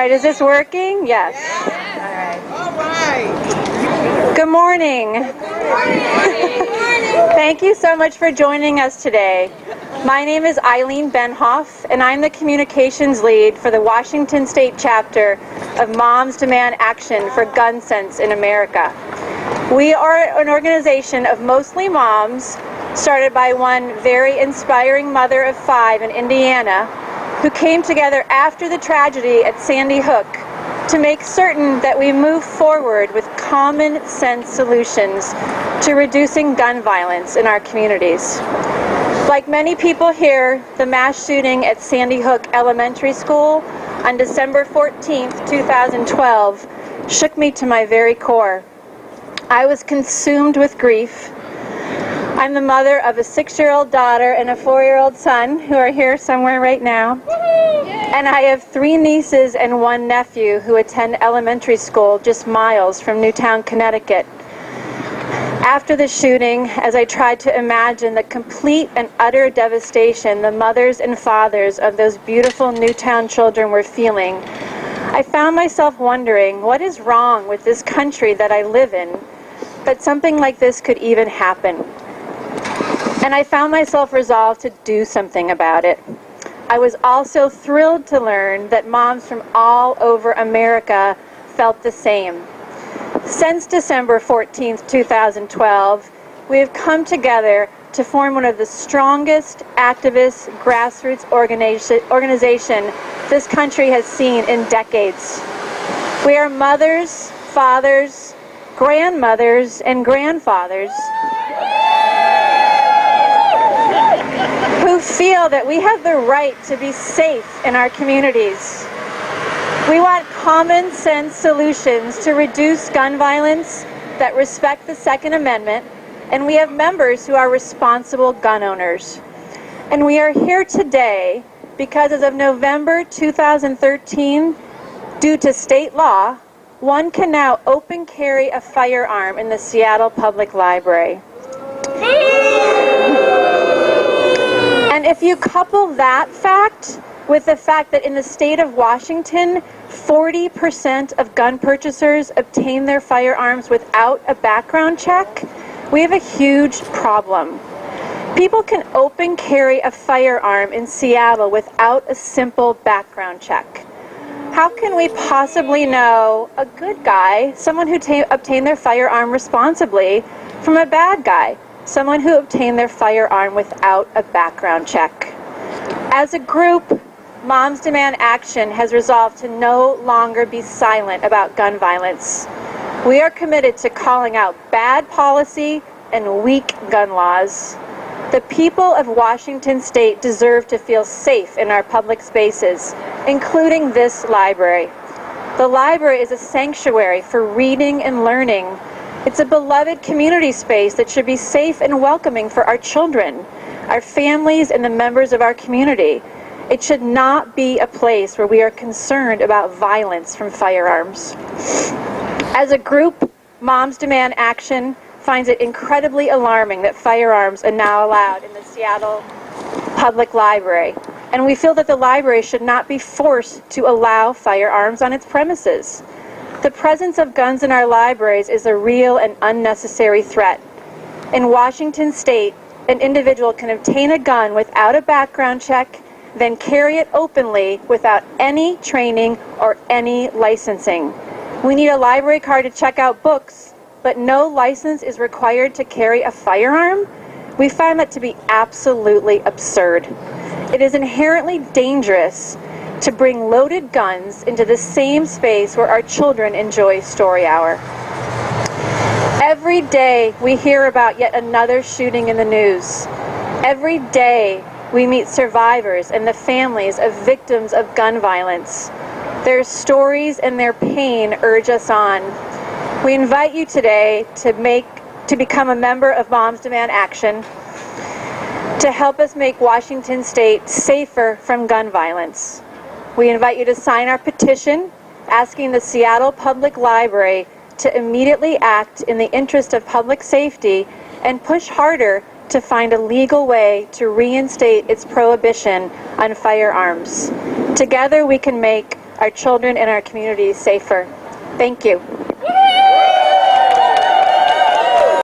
right, is this working? Yes. All right. Good morning. Thank you so much for joining us today. My name is Eileen Benhoff, and I'm the communications lead for the Washington State chapter of Moms Demand Action for Gun Sense in America. We are an organization of mostly moms, started by one very inspiring mother of 5 in Indiana, who came together after the tragedy at Sandy Hook to make certain that we move forward with common sense solutions to reducing gun violence in our communities. Like many people here, the mass shooting at Sandy Hook Elementary School on December 14th, 2012, shook me to my very core. I was consumed with grief. I'm the mother of a 6-year-old daughter and a 4-year-old son who are here somewhere right now. And I have 3 nieces and 1 nephew who attend elementary school just miles from Newtown, Connecticut. After the shooting, as I tried to imagine the complete and utter devastation the mothers and fathers of those beautiful Newtown children were feeling, I found myself wondering what is wrong with this country that I live in, that something like this could even happen. And I found myself resolved to do something about it. I was also thrilled to learn that moms from all over America felt the same. Since December 14th, 2012, we have come together to form one of the strongest activist grassroots organization this country has seen in decades. We are mothers, fathers, grandmothers, and grandfathers who feel that we have the right to be safe in our communities. We want common sense solutions to reduce gun violence that respect the Second Amendment, and we have members who are responsible gun owners. And we are here today because as of November 2013, due to state law, one can now open carry a firearm in the Seattle Public Library. And if you couple that fact with the fact that in the state of Washington, 40% of gun purchasers obtain their firearms without a background check, we have a huge problem. People can open carry a firearm in Seattle without a simple background check. How can we possibly know a good guy, someone who obtained their firearm responsibly, from a bad guy, someone who obtained their firearm without a background check? As a group, Moms Demand Action has resolved to no longer be silent about gun violence. We are committed to calling out bad policy and weak gun laws. The people of Washington State deserve to feel safe in our public spaces, including this library. The library is a sanctuary for reading and learning. It's a beloved community space that should be safe and welcoming for our children, our families, and the members of our community. It should not be a place where we are concerned about violence from firearms. As a group, Moms Demand Action finds it incredibly alarming that firearms are now allowed in the Seattle Public Library, and we feel that the library should not be forced to allow firearms on its premises. The presence of guns in our libraries is a real and unnecessary threat. In Washington State, an individual can obtain a gun without a background check, then carry it openly without any training or any licensing. We need a library card to check out books, but no license is required to carry a firearm? We find that to be absolutely absurd. It is inherently dangerous to bring loaded guns into the same space where our children enjoy story hour. Every day we hear about yet another shooting in the news. Every day we meet survivors and the families of victims of gun violence. Their stories and their pain urge us on. We invite you today to become a member of Moms Demand Action to help us make Washington State safer from gun violence. We invite you to sign our petition asking the Seattle Public Library to immediately act in the interest of public safety and push harder to find a legal way to reinstate its prohibition on firearms. Together we can make our children and our communities safer. Thank you.